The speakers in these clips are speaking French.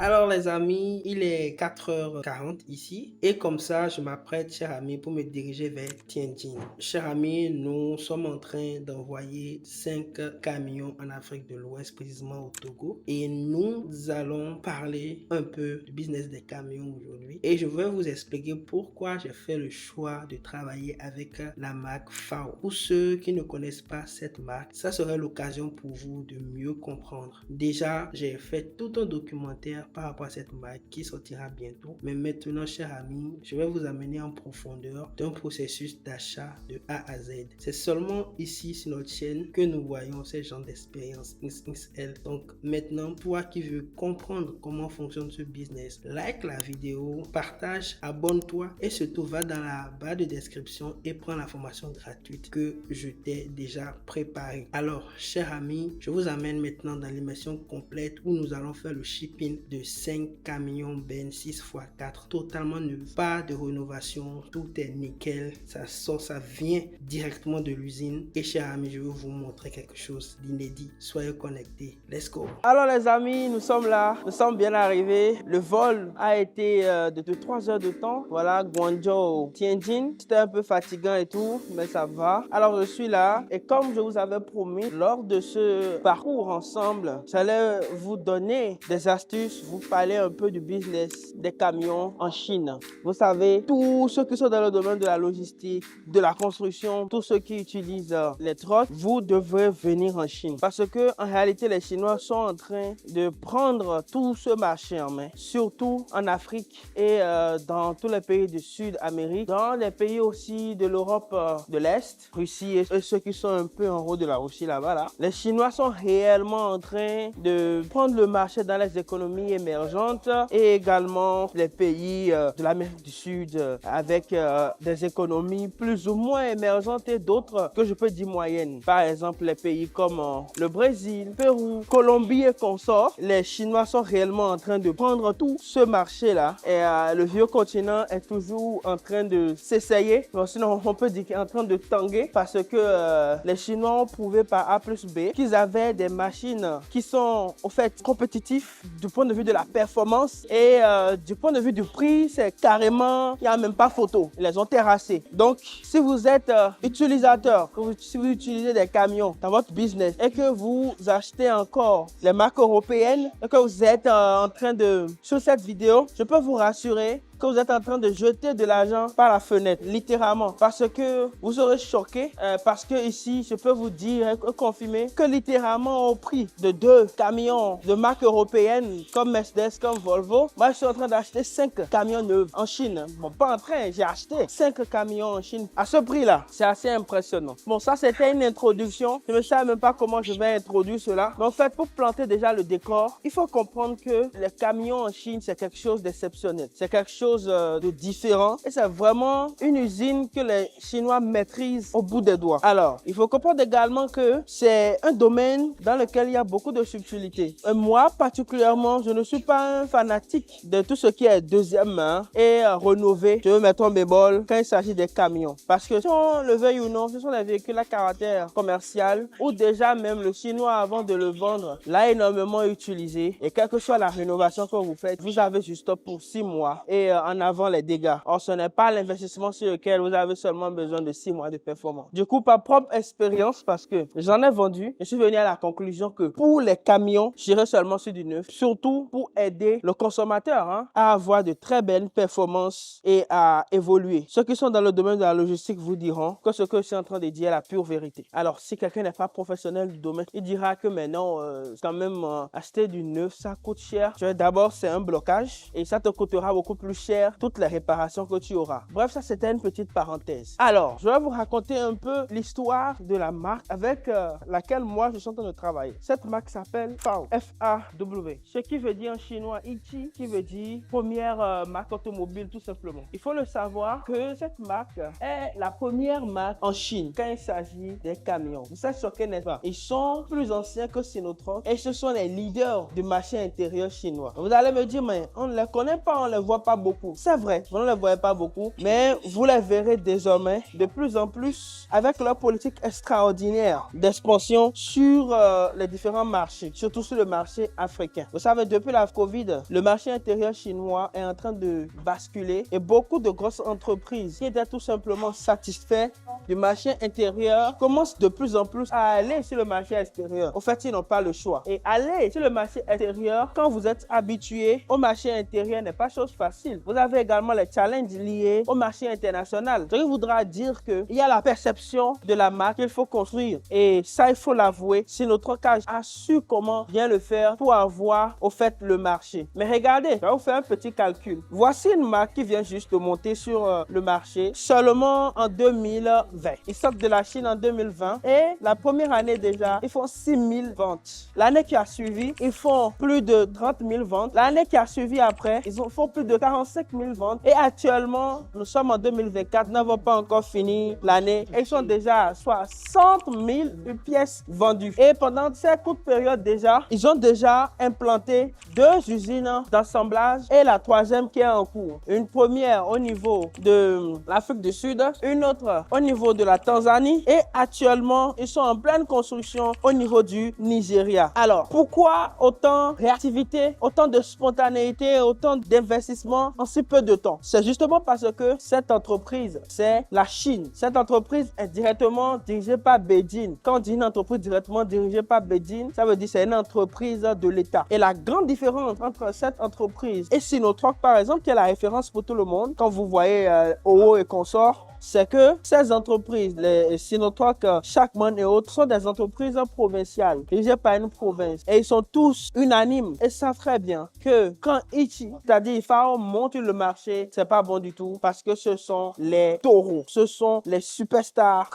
Alors les amis, il est 4h40 ici et comme ça, je m'apprête, cher ami, pour me diriger vers Tianjin. Cher ami, nous sommes en train d'envoyer 5 camions en Afrique de l'Ouest, précisément au Togo. Et nous allons parler un peu du business des camions aujourd'hui. Et je vais vous expliquer pourquoi j'ai fait le choix de travailler avec la marque FAO. Pour ceux qui ne connaissent pas cette marque, ça serait l'occasion pour vous de mieux comprendre. Déjà, j'ai fait tout un documentaire par rapport à cette marque qui sortira bientôt. Mais maintenant, chers amis, je vais vous amener en profondeur d'un processus d'achat de A à Z. C'est seulement ici sur notre chaîne que nous voyons ces genres d'expérience XXL. Donc maintenant, toi qui veux comprendre comment fonctionne ce business, like la vidéo, partage, abonne-toi et surtout va dans la barre de description et prends la formation gratuite que je t'ai déjà préparée. Alors, chers amis, je vous amène maintenant dans l'immersion complète où nous allons faire le shipping de 5 camions Ben 6x4 totalement neufs, pas de rénovation, tout est nickel, ça sort, ça vient directement de l'usine. Et chers amis, je vais vous montrer quelque chose d'inédit. Soyez connectés, let's go. Alors les amis, nous sommes là, nous sommes bien arrivés. Le vol a été de 3 heures de temps. Voilà, Guangzhou, Tianjin. C'était un peu fatigant et tout, mais ça va. Alors je suis là et comme je vous avais promis, lors de ce parcours ensemble, j'allais vous donner des astuces, vous parler un peu du business des camions en Chine. Vous savez, tous ceux qui sont dans le domaine de la logistique, de la construction, tous ceux qui utilisent les trottes, vous devrez venir en Chine. Parce que en réalité, les Chinois sont en train de prendre tout ce marché en main, surtout en Afrique et dans tous les pays du Sud-Amérique, dans les pays aussi de l'Europe de l'Est, Russie et ceux qui sont un peu en haut de la Russie là-bas. Là. Les Chinois sont réellement en train de prendre le marché dans les économies émergentes et également les pays de l'Amérique du Sud avec des économies plus ou moins émergentes et d'autres que je peux dire moyennes. Par exemple, les pays comme le Brésil, Pérou, Colombie et consorts. Les Chinois sont réellement en train de prendre tout ce marché-là et le vieux continent est toujours en train de s'essayer. Sinon, on peut dire qu'il est en train de tanguer parce que les Chinois ont prouvé par A plus B qu'ils avaient des machines qui sont au fait compétitives du point de vue de la performance et du point de vue du prix, c'est carrément, il n'y a même pas photo. Ils les ont terrassés. Donc, si vous êtes utilisateur, si vous utilisez des camions dans votre business et que vous achetez encore les marques européennes et que vous êtes en train de, sur cette vidéo, je peux vous rassurer que vous êtes en train de jeter de l'argent par la fenêtre, littéralement, parce que vous serez choqué, parce que ici, je peux vous dire et confirmer que littéralement au prix de 2 camions de marque européenne comme Mercedes, comme Volvo, moi je suis en train d'acheter 5 camions neufs en Chine. Bon, pas en train, j'ai acheté 5 camions en Chine à ce prix-là. C'est assez impressionnant. Bon, ça c'était une introduction. Je ne sais même pas comment je vais introduire cela. Mais en fait, pour planter déjà le décor, il faut comprendre que les camions en Chine, c'est quelque chose d'exceptionnel. C'est quelque chose de différent et c'est vraiment une usine que les Chinois maîtrisent au bout des doigts. Alors, il faut comprendre également que c'est un domaine dans lequel il y a beaucoup de subtilités. Et moi, particulièrement, je ne suis pas un fanatique de tout ce qui est deuxième main et rénové. Je veux mettre un bémol quand il s'agit des camions. Parce que si on le veuille ou non, ce sont des véhicules à caractère commercial ou déjà même le Chinois, avant de le vendre, l'a énormément utilisé. Et quelle que soit la rénovation que vous faites, vous avez juste stop pour 6 mois et en avant les dégâts. Or, ce n'est pas l'investissement sur lequel vous avez seulement besoin de 6 mois de performance. Du coup, par propre expérience, parce que j'en ai vendu, je suis venu à la conclusion que pour les camions, j'irai seulement sur du neuf, surtout pour aider le consommateur à avoir de très belles performances et à évoluer. Ceux qui sont dans le domaine de la logistique vous diront que ce que je suis en train de dire est la pure vérité. Alors, si quelqu'un n'est pas professionnel du domaine, il dira que maintenant, quand même, acheter du neuf, ça coûte cher. D'abord, c'est un blocage et ça te coûtera beaucoup plus cher toutes les réparations que tu auras. Bref, ça c'était une petite parenthèse. Alors, je vais vous raconter un peu l'histoire de la marque avec laquelle moi je suis en train de travailler. Cette marque s'appelle FAW, F-A-W, ce qui veut dire en chinois Ichi, qui veut dire première marque automobile tout simplement. Il faut le savoir que cette marque est la première marque en Chine quand il s'agit des camions. Vous savez choqué, n'est-ce pas? Ils sont plus anciens que Sinotruk et ce sont les leaders du marché intérieur chinois. Vous allez me dire, mais on ne les connaît pas, on ne les voit pas beaucoup. beaucoup. C'est vrai, vous ne les voyez pas beaucoup, mais vous les verrez désormais de plus en plus avec leur politique extraordinaire d'expansion sur les différents marchés, surtout sur le marché africain. Vous savez, depuis la Covid, le marché intérieur chinois est en train de basculer et beaucoup de grosses entreprises qui étaient tout simplement satisfaits du marché intérieur commencent de plus en plus à aller sur le marché extérieur. Au fait, ils n'ont pas le choix. Et aller sur le marché extérieur, quand vous êtes habitué au marché intérieur, n'est pas chose facile. Vous avez également les challenges liés au marché international. Ce qui voudra dire qu'il y a la perception de la marque qu'il faut construire. Et ça, il faut l'avouer, Sinotroc a su comment bien le faire pour avoir au fait le marché. Mais regardez, je vais vous faire un petit calcul. Voici une marque qui vient juste de monter sur le marché seulement en 2020. Ils sortent de la Chine en 2020 et la première année déjà, ils font 6 000 ventes. L'année qui a suivi, ils font plus de 30 000 ventes. L'année qui a suivi après, ils font plus de 45 000 ventes. Et actuellement, nous sommes en 2024, nous n'avons pas encore fini l'année. Ils sont déjà à 60 000 pièces vendues. Et pendant cette courte période déjà, ils ont déjà implanté 2 usines d'assemblage et la 3e qui est en cours. Une première au niveau de l'Afrique du Sud, une autre au niveau de la Tanzanie et actuellement, ils sont en pleine construction au niveau du Nigeria. Alors, pourquoi autant de réactivité, autant de spontanéité, autant d'investissement en si peu de temps? C'est justement parce que cette entreprise, c'est la Chine. Cette entreprise est directement dirigée par Beijing. Quand on dit une entreprise directement dirigée par Beijing, ça veut dire que c'est une entreprise de l'État. Et la grande différence entre cette entreprise et Sinotroc, par exemple, qui est la référence pour tout le monde, quand vous voyez OO et consorts, c'est que ces entreprises, les Sinotroc, Shackman et autres, sont des entreprises provinciales, dirigées par une province. Et ils sont tous unanimes et savent très bien que quand Ichi, c'est-à-dire Fao, monte le marché, c'est pas bon du tout parce que ce sont les taureaux, ce sont les superstars.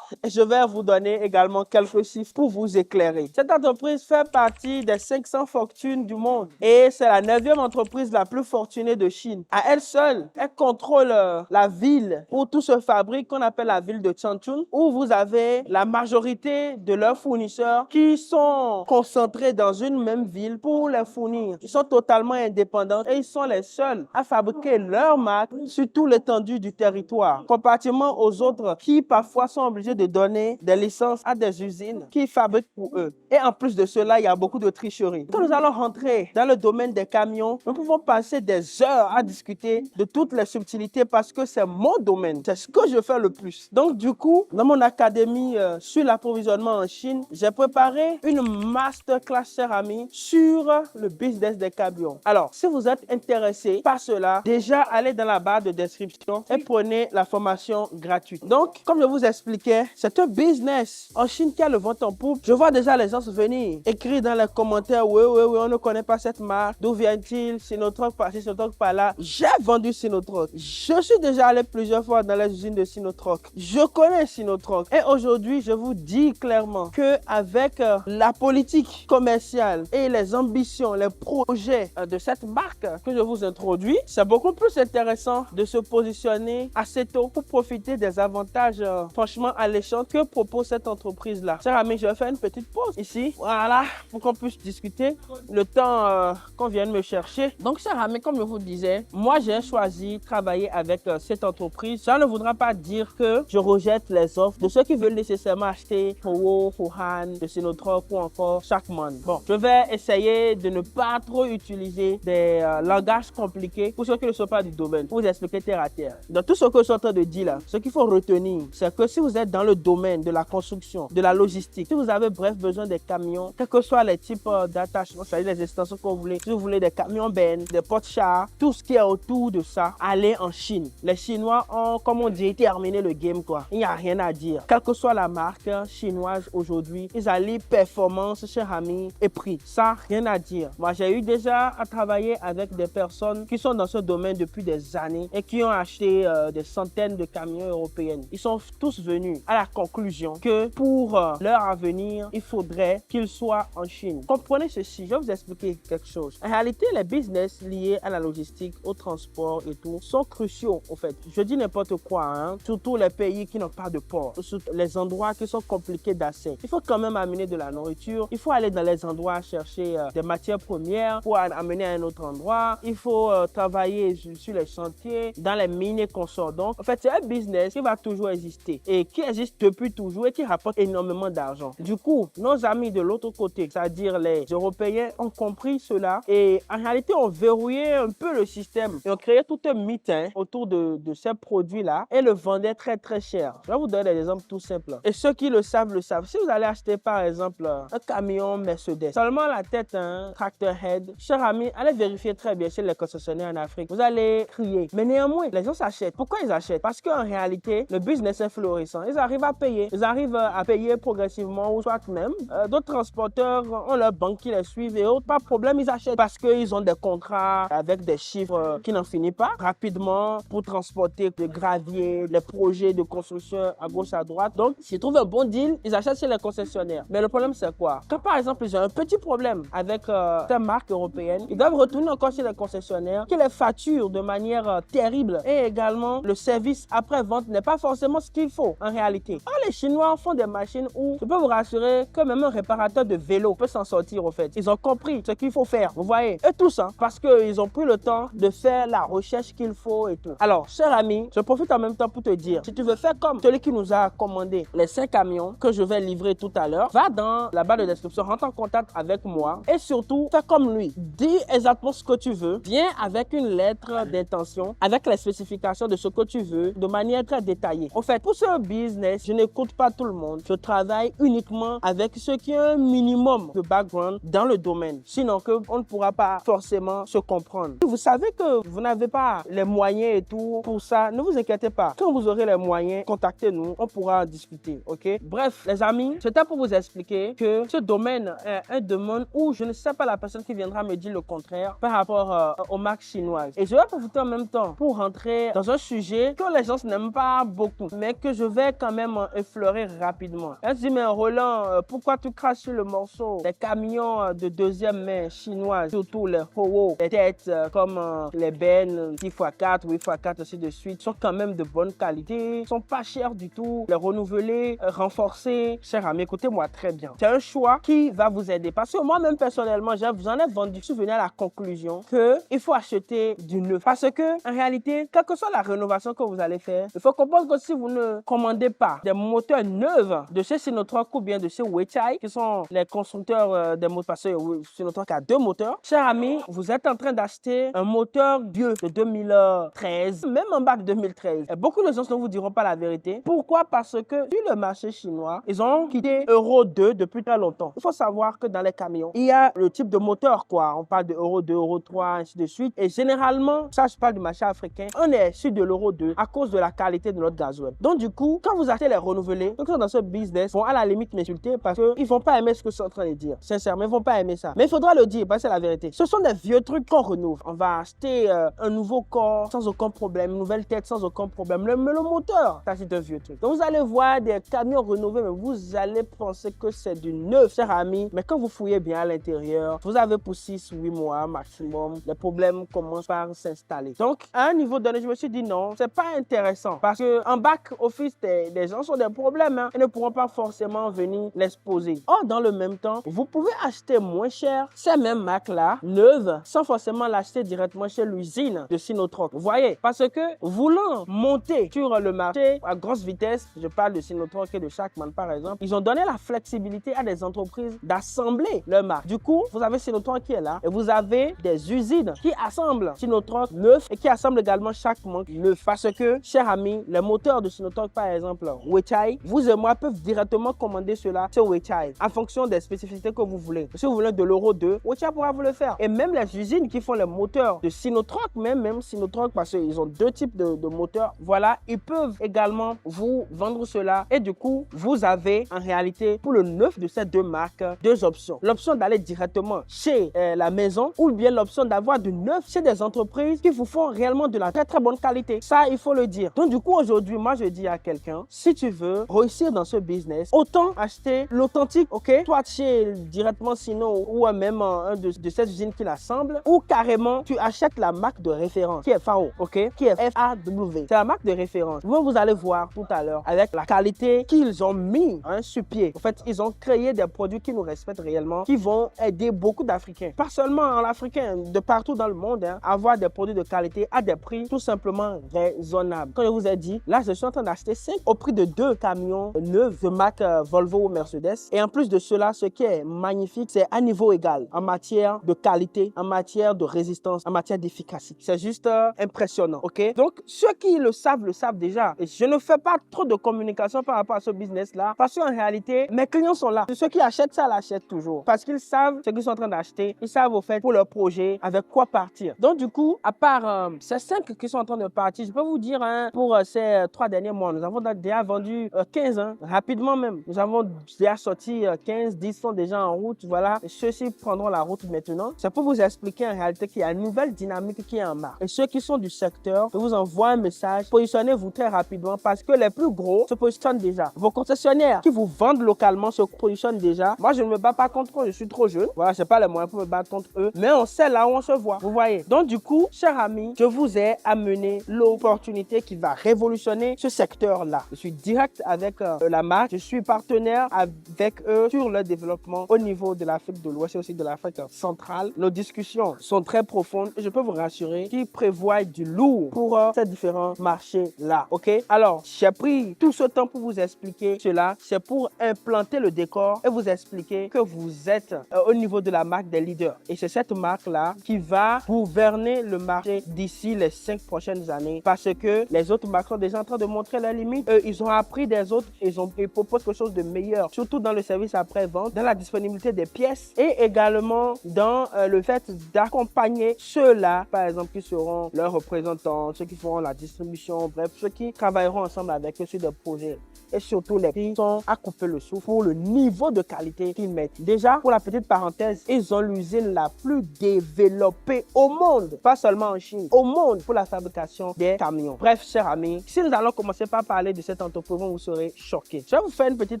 Et je vais vous donner également quelques chiffres pour vous éclairer. Cette entreprise fait partie des 500 fortunes du monde et c'est la 9e entreprise la plus fortunée de Chine. À elle seule, elle contrôle la ville où tout se fabrique qu'on appelle la ville de Changchun, où vous avez la majorité de leurs fournisseurs qui sont concentrés dans une même ville pour les fournir. Ils sont totalement indépendants et ils sont les seuls à fabriquer leur marque sur toute l'étendue du territoire, comparativement aux autres qui parfois sont obligés de donner des licences à des usines qui fabriquent pour eux. Et en plus de cela, il y a beaucoup de tricherie. Quand nous allons rentrer dans le domaine des camions, nous pouvons passer des heures à discuter de toutes les subtilités parce que c'est mon domaine. C'est ce que je fais le plus. Donc, du coup, dans mon académie sur l'approvisionnement en Chine, j'ai préparé une masterclass, chers amis, sur le business des camions. Alors, si vous êtes intéressé par cela, déjà, allez dans la barre de description et prenez la formation gratuite. Donc, comme je vous expliquais, c'est un business en Chine qui a le vent en poupe. Je vois déjà les gens venir écrire dans les commentaires, oui, on ne connaît pas cette marque. D'où vient-il? Sinotroc par-ci, Sinotroc par-là. J'ai vendu Sinotroc. Je suis déjà allé plusieurs fois dans les usines de Sinotroc. Je connais Sinotroc. Et aujourd'hui, je vous dis clairement qu'avec la politique commerciale et les ambitions, les projets de cette marque que je vous introduis, c'est beaucoup plus intéressant de se positionner assez tôt pour profiter des avantages franchement alléchants que propose cette entreprise-là. Chers amis, je vais faire une petite pause ici. Voilà, pour qu'on puisse discuter le temps qu'on vienne me chercher. Donc, chers amis, comme je vous disais, moi, j'ai choisi de travailler avec cette entreprise. Ça ne voudra pas dire que je rejette les offres de ceux qui veulent nécessairement acheter Howo, Hohan, de Sinotroc ou encore Shackman. Bon, je vais essayer de ne pas trop utiliser des langages compliqués pour ceux qui ne sont pas du domaine, pour vous expliquer terre à terre. Dans tout ce que je suis en train de dire là, ce qu'il faut retenir, c'est que si vous êtes dans le domaine de la construction, de la logistique, si vous avez bref besoin des camions, quels que soient les types d'attachements, c'est-à-dire les extensions que vous voulez, si vous voulez des camions bennes, des porte-chars, tout ce qui est autour de ça, allez en Chine. Les Chinois ont, comme on dit, terminé le game quoi. Il n'y a rien à dire. Quelle que soit la marque chinoise aujourd'hui, ils allient performance, chers amis, et prix. Ça, rien à dire. Moi, j'ai eu déjà à travailler avec des personnes qui sont dans ce domaine depuis des années et qui ont acheté des centaines de camions européens. Ils sont tous venus à la conclusion que pour leur avenir, il faudrait qu'ils soient en Chine. Comprenez ceci, je vais vous expliquer quelque chose. En réalité, les business liés à la logistique, au transport et tout sont cruciaux, en fait. Je dis n'importe n'importe quoi, hein. Surtout les pays qui n'ont pas de port, surtout les endroits qui sont compliqués d'accès. Il faut quand même amener de la nourriture. Il faut aller dans les endroits chercher des matières premières pour amener à un autre endroit. Il faut travailler sur les chantiers, dans les mines et consorts. Donc, en fait, c'est un business qui va toujours exister et qui existe depuis toujours et qui rapporte énormément d'argent. Du coup, nos amis de l'autre côté, c'est-à-dire les Européens, ont compris cela et en réalité ont verrouillé un peu le système et ont créé tout un mythe autour de ces produits-là et le vendaient très très cher. Je vais vous donner des exemples tout simples. Et ceux qui le savent, le savent. Si vous allez acheter par exemple un camion Mercedes, seulement la tête, tractor head, cher ami, allez vérifier très bien chez les concessionnaires en Afrique. Vous allez crier. Mais néanmoins, les gens s'achètent. Pourquoi ils achètent? Parce qu'en réalité, le business est florissant. Ils arrivent à payer. Ils arrivent à payer progressivement ou soit même. D'autres transporteurs ont leur banque qui les suivent et autres. Pas de problème, ils achètent parce qu'ils ont des contrats avec des chiffres qui n'en finissent pas rapidement pour transporter le gravier, les projets de construction à gauche, à droite. Donc, s'ils trouvent un bon deal, ils achètent chez les concessionnaires. Mais le problème, c'est quoi? Quand par exemple, ils ont un petit problème avec ces marques européennes, ils doivent retourner encore chez les concessionnaires qui les facturent de manière terrible. Et également, le service après-vente n'est pas forcément ce qu'il faut en réalité. Or, les Chinois font des machines où je peux vous rassurer que même un réparateur de vélo peut s'en sortir au fait. Ils ont compris ce qu'il faut faire, vous voyez. Et tout ça parce qu'ils ont pris le temps de faire la recherche qu'il faut et tout. Alors, cher ami, je profite en même temps pour te dire, si tu veux faire comme celui qui nous a commandé les 5 camions que je vais livrer tout à l'heure, va dans la barre de description, rentre en contact avec moi et surtout, fais comme lui. Dis exactement ce que tu veux. Viens avec une lettre d'intention, avec les spécifications de ce que tu veux, de manière très détaillée. En fait, pour ce business, je n'écoute pas tout le monde. Je travaille uniquement avec ceux qui ont un minimum de background dans le domaine. Sinon, on ne pourra pas forcément se comprendre. Si vous savez que vous n'avez pas les moyens et tout pour ça, ne vous inquiétez pas. Quand vous aurez les moyens, contactez-nous, on pourra en discuter, ok? Bref, les amis, c'était pour vous expliquer que ce domaine est un domaine où je ne sais pas la personne qui viendra me dire le contraire par rapport aux marques chinoises. Et je vais profiter en même temps pour rentrer dans un sujet que les gens n'aiment pas beaucoup, mais que je vais quand même effleurer rapidement. Elle se dit, mais Roland, pourquoi tu craches sur le morceau des camions de deuxième main chinoises, surtout les Howo, les têtes comme les Ben 10x4, 8x4, ainsi de suite, sont quand même de bonne qualité, sont pas chers du tout, les renouveler, renforcer. Cher ami, écoutez-moi très bien. C'est un choix qui va vous aider parce que moi-même personnellement, j'en ai vendu. Je suis venu à la conclusion qu'il faut acheter du neuf parce que en réalité, quelle que soit la rénovation que vous allez faire, il faut comprendre que si vous ne commandez pas des moteurs neufs de chez Sinotruk ou bien de chez Weichai, qui sont les constructeurs des moteurs, parce que Sinotruk a 2 moteurs, cher ami, vous êtes en train d'acheter un moteur vieux de 2013, même en bac 2013. Et beaucoup de gens ne vous diront pas la vérité. Pourquoi? Parce que sur le marché chinois, ils ont quitté Euro 2 depuis très longtemps. Il faut savoir que dans les camions, il y a le type de moteur, quoi. On parle de Euro 2, Euro 3, ainsi de suite. Et généralement, ça, je parle du marché africain, on est sur de l'Euro 2 à cause de la qualité de notre gasoil. Donc, du coup, quand vous achetez les renouvelés, ceux qui sont dans ce business vont à la limite m'insulter parce qu'ils ne vont pas aimer ce que je suis en train de dire. Sincèrement, ils ne vont pas aimer ça. Mais il faudra le dire parce que c'est la vérité. Ce sont des vieux trucs qu'on renouvelle. On va acheter un nouveau corps sans aucun problème, une nouvelle tête sans aucun problème. Mais le moteur, ça, c'est un vieux truc. Donc, vous allez voir des camions renouvelés, mais vous allez penser que c'est du neuf, cher ami. Mais quand vous fouillez bien à l'intérieur, vous avez pour 6-8 mois maximum, les problèmes commencent par s'installer. Donc, à un niveau donné, je me suis dit non, c'est pas intéressant parce qu'en back office, des gens ont des problèmes et ne pourront pas forcément venir l'exposer. Or, dans le même temps, vous pouvez acheter moins cher ces mêmes marques-là, neuves, sans forcément l'acheter directement chez l'usine de Sinotruk. Vous voyez, parce que voulant monter sur le marché à grosse vitesse, je parle de Sinotruk et de Shackman par exemple, ils ont donné la flexibilité à des entreprises d'assembler leur marque. Du coup, vous avez Sinotruk qui est là et vous avez des usines qui assemblent Sinotruk neuf et qui assemblent également Shackman neuf. Parce que, chers amis, les moteurs de Sinotruk par exemple, Weichai, vous et moi peuvent directement commander cela sur Weichai en fonction des spécificités que vous voulez. Si vous voulez de l'Euro 2, Weichai pourra vous le faire. Et même les usines qui font les moteurs de Sinotruk, même Sinotruk, parce qu'ils ont 2 types de moteurs, voilà, ils peuvent également vous vendre cela. Et du coup, vous avez en réalité pour le neuf de ces 2 marques, 2 options. L'option d'aller directement chez la maison ou bien l'option d'avoir du neuf chez des entreprises qui vous font réellement de la très très bonne qualité. Ça, il faut le dire. Donc du coup, aujourd'hui, moi je dis à quelqu'un, si tu veux réussir dans ce business, autant acheter l'authentique, ok? Soit chez directement Sino ou même un de ces usines qui l'assemblent, ou carrément tu achètes la marque de référence qui est FAO, ok? Qui est FAW. Ami. C'est la marque de référence. Vous allez voir tout à l'heure avec la qualité qu'ils ont mis sur pied. En fait, ils ont créé des produits qui nous respectent réellement, qui vont aider beaucoup d'Africains. Pas seulement en Africain, de partout dans le monde, avoir des produits de qualité à des prix tout simplement raisonnables. Quand je vous ai dit, là, je suis en train d'acheter 5 au prix de 2 camions neufs de marque Volvo ou Mercedes. Et en plus de cela, ce qui est magnifique, c'est à niveau égal en matière de qualité, en matière de résistance, en matière d'efficacité. C'est juste impressionnant, ok? Donc, ceux qui le savent déjà. Et je ne fais pas trop de communication par rapport à ce business-là parce qu'en réalité, mes clients sont là. Ceux qui achètent ça, l'achètent toujours parce qu'ils savent ce qu'ils sont en train d'acheter. Ils savent au fait pour leur projet avec quoi partir. Donc, du coup, à part ces 5 qui sont en train de partir, je peux vous dire, pour ces 3 derniers mois, nous avons déjà vendu 15, rapidement même. Nous avons déjà sorti 15, 10 sont déjà en route. Voilà, et ceux-ci prendront la route maintenant. C'est pour vous expliquer en réalité qu'il y a une nouvelle dynamique qui est en marche. Et ceux qui sont du secteur, je vous envoie un message. Positionnez-vous très rapidement parce que les plus gros se positionnent déjà. Vos concessionnaires qui vous vendent localement se positionnent déjà. Moi, je ne me bats pas contre eux, je suis trop jeune. Voilà, je n'ai pas les moyens pour me battre contre eux. Mais on sait là où on se voit. Vous voyez. Donc, du coup, chers amis, je vous ai amené l'opportunité qui va révolutionner ce secteur-là. Je suis direct avec la marque. Je suis partenaire avec eux sur le développement au niveau de l'Afrique de l'Ouest et aussi de l'Afrique centrale. Nos discussions sont très profondes et je peux vous rassurer qu'ils prévoient du lourd pour ces différents marchés-là. OK? Alors, j'ai pris tout ce temps pour vous expliquer cela. C'est pour implanter le décor et vous expliquer que vous êtes au niveau de la marque des leaders. Et c'est cette marque-là qui va gouverner le marché d'ici les 5 prochaines années parce que les autres marques sont déjà en train de montrer leurs limites. Eux, ils ont appris des autres. Ils proposent quelque chose de meilleur, surtout dans le service après-vente, dans la disponibilité des pièces et également dans le fait d'accompagner ceux-là, par exemple, qui seront leurs représentants, ceux qui feront la distribution, bref, ceux qui travailleront ensemble avec eux sur des projets. Et surtout, les prix sont à couper le souffle pour le niveau de qualité qu'ils mettent. Déjà, pour la petite parenthèse, ils ont l'usine la plus développée au monde, pas seulement en Chine, au monde pour la fabrication des camions. Bref, chers amis, si nous allons commencer par parler de cette entreprise, vous serez choqués. Je vais vous faire une petite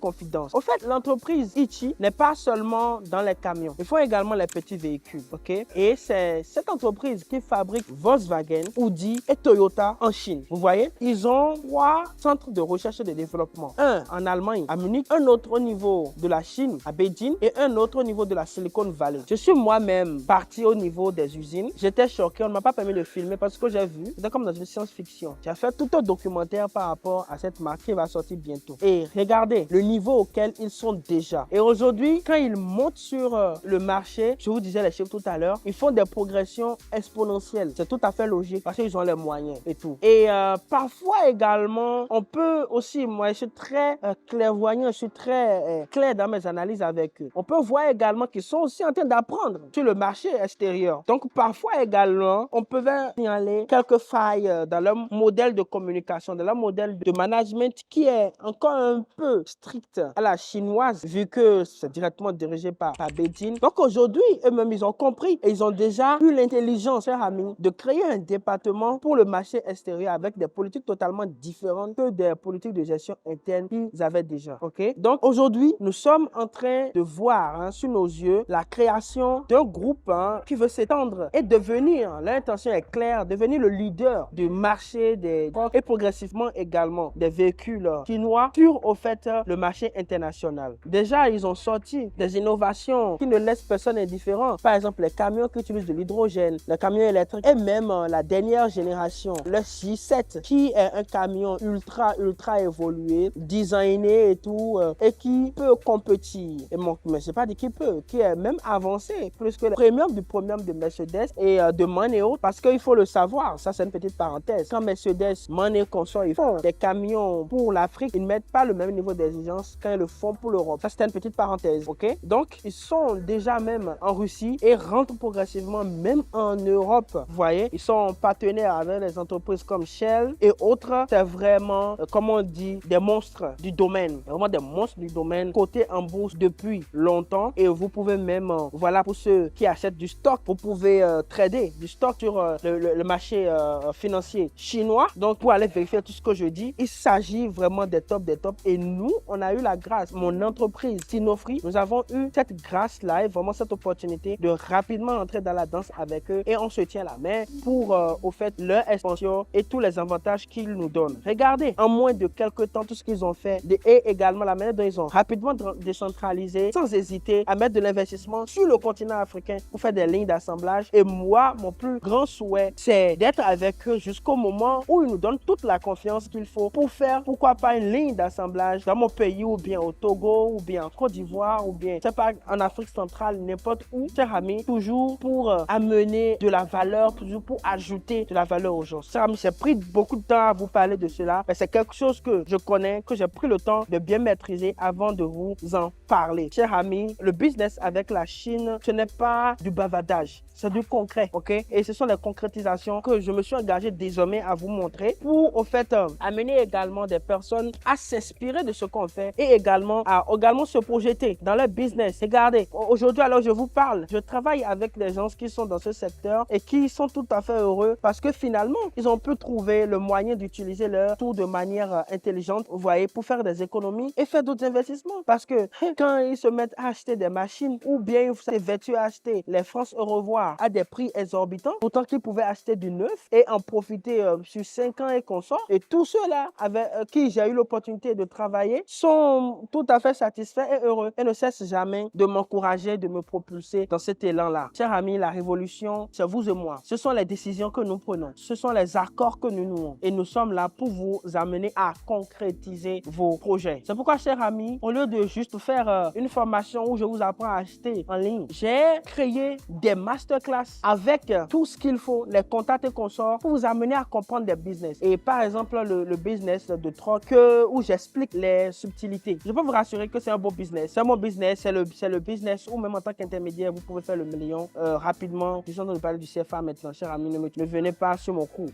confidence. Au fait, l'entreprise Ichi n'est pas seulement dans les camions. Ils font également les petits véhicules, ok? Et c'est cette entreprise qui fabrique Volkswagen, Audi et Toyota en Chine. Vous voyez? Ils ont 3 centres de recherche et de développement. Un en Allemagne, à Munich, un autre au niveau de la Chine, à Beijing, et un autre au niveau de la Silicon Valley. Je suis moi-même parti au niveau des usines. J'étais choqué, on ne m'a pas permis de filmer parce que j'ai vu, c'était comme dans une science-fiction. J'ai fait tout un documentaire par rapport à cette marque qui va sortir bientôt. Et regardez le niveau auquel ils sont déjà. Et aujourd'hui, quand ils montent sur le marché, je vous disais les chiffres tout à l'heure, ils font des progressions exponentielles. C'est tout à fait logique parce qu'ils ont les moyens et tout. Et parfois également, on peut aussi, moi je suis très clairvoyant, je suis très clair dans mes analyses avec eux. On peut voir également qu'ils sont aussi en train d'apprendre sur le marché extérieur. Donc parfois également, on peut signaler quelques failles dans leur modèle de communication, dans leur modèle de management qui est encore un peu strict à la chinoise vu que c'est directement dirigé par Beijing. Donc aujourd'hui, eux-mêmes, ils ont compris et ils ont déjà eu l'intelligence, chers amis, de créer un département pour le marché extérieur avec des politiques totalement différentes que des politiques de gestion interne qu'ils avaient déjà. Ok? Donc aujourd'hui, nous sommes en train de voir sur nos yeux la création d'un groupe qui veut s'étendre et devenir, l'intention est claire, devenir le leader du marché des et progressivement également des véhicules chinois sur au fait le marché international. Déjà, ils ont sorti des innovations qui ne laissent personne indifférent. Par exemple, les camions qui utilisent de l'hydrogène, les camions électriques et même la dernière génération, le J7, qui est un camion ultra évolué, designé et tout, et qui peut compétir. Mais c'est pas dit qu'il peut, qui est même avancé plus que le premium de Mercedes et de MAN et autres, parce qu'il faut le savoir, ça c'est une petite parenthèse. Quand Mercedes, MAN et consorts, ils font des camions pour l'Afrique, ils ne mettent pas le même niveau d'exigence quand ils le font pour l'Europe. Ça c'était une petite parenthèse, ok? Donc ils sont déjà même en Russie et rentrent progressivement même en Europe. Vous voyez, ils sont partenaires avec les entreprises comme Shell et autres. C'est vraiment, comme on dit, des monstres du domaine. Vraiment des monstres du domaine, cotés en bourse depuis longtemps. Et vous pouvez même, voilà, pour ceux qui achètent du stock, vous pouvez trader du stock sur le marché financier chinois. Donc pour aller vérifier tout ce que je dis, il s'agit vraiment des tops. Et nous, on a eu la grâce, mon entreprise Sinofree, nous avons eu cette grâce-là et vraiment cette opportunité de rapidement entrer dans la danse avec eux et on se tient la main pour au fait leur expansion et tous les avantages qu'ils nous donnent. Regardez, en moins de quelques temps, tout ce qu'ils ont fait et également la manière dont ils ont rapidement décentralisé, sans hésiter à mettre de l'investissement sur le continent africain pour faire des lignes d'assemblage. Et moi, mon plus grand souhait, c'est d'être avec eux jusqu'au moment où ils nous donnent toute la confiance qu'il faut pour faire, pourquoi pas, une ligne d'assemblage dans mon pays, ou bien au Togo, ou bien en Côte d'Ivoire, ou bien, je sais pas, en Afrique centrale, n'importe où, cher ami, toujours pour amener de la valeur, toujours pour ajouter de la valeur aux gens. Cher ami, j'ai pris beaucoup de temps à vous parler de cela, mais c'est quelque chose que je connais, que j'ai pris le temps de bien maîtriser avant de vous en parler. Cher ami, le business avec la Chine, ce n'est pas du bavardage, c'est du concret, ok? Et ce sont les concrétisations que je me suis engagé désormais à vous montrer pour, au fait, amener également des personnes à s'inspirer de ce qu'on fait et également à se projeter dans leur business. Regardez, aujourd'hui, alors je vous parle, je travaille avec des gens qui sont dans ce secteur et qui sont tout à fait heureux parce que finalement, ils ont pu trouver le moyen d'utiliser leur tour de manière intelligente, vous voyez, pour faire des économies et faire d'autres investissements. Parce que quand ils se mettent à acheter des machines ou bien ils sont vêtus à acheter les France au revoir à des prix exorbitants, pourtant qu'ils pouvaient acheter du neuf et en profiter sur 5 ans et consorts. Et tous ceux-là avec qui j'ai eu l'opportunité de travailler sont tout à fait satisfaits et heureux et ne cessent jamais de m'encourager, de me propulser dans cet élan-là. Chers amis, la révolution, c'est vous et moi. Ce sont les décisions que nous prenons. Ce sont les accords que nous nouons. Et nous sommes là pour vous amener à concrétiser vos projets. C'est pourquoi, chers amis, au lieu de juste faire une formation où je vous apprends à acheter en ligne, j'ai créé des masterclass avec tout ce qu'il faut, les contacts et consorts, pour vous amener à comprendre des business. Et par exemple, le business de troc où j'explique les subtilités. Je peux vous rassurer que c'est un bon business. C'est un bon business, c'est le business où même en tant qu'intermédiaire, vous pouvez faire le million rapidement. Je suis en train de parler du CFA maintenant, cher ami, ne venez pas sur mon coup.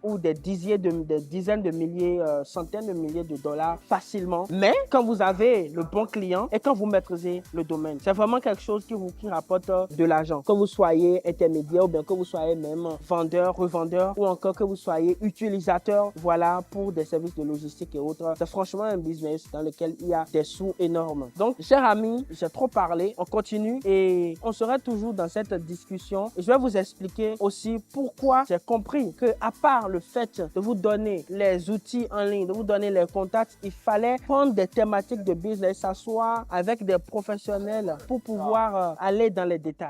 Ou des dizaines de milliers, centaines de milliers de dollars facilement. Mais quand vous avez le bon client et quand vous maîtrisez le domaine, c'est vraiment quelque chose qui rapporte de l'argent. Que vous soyez intermédiaire ou bien que vous soyez même vendeur, revendeur ou encore que vous soyez utilisateur, voilà, pour des services de logistique et autres. C'est franchement un business dans lequel il y a des sous énormes. Donc, chers amis, j'ai trop parlé. On continue et on sera toujours dans cette discussion. Je vais vous expliquer aussi pourquoi j'ai compris que, à part le fait de vous donner les outils en ligne, de vous donner les contacts, il fallait prendre des thématiques de business, s'asseoir avec des professionnels pour pouvoir aller dans les détails.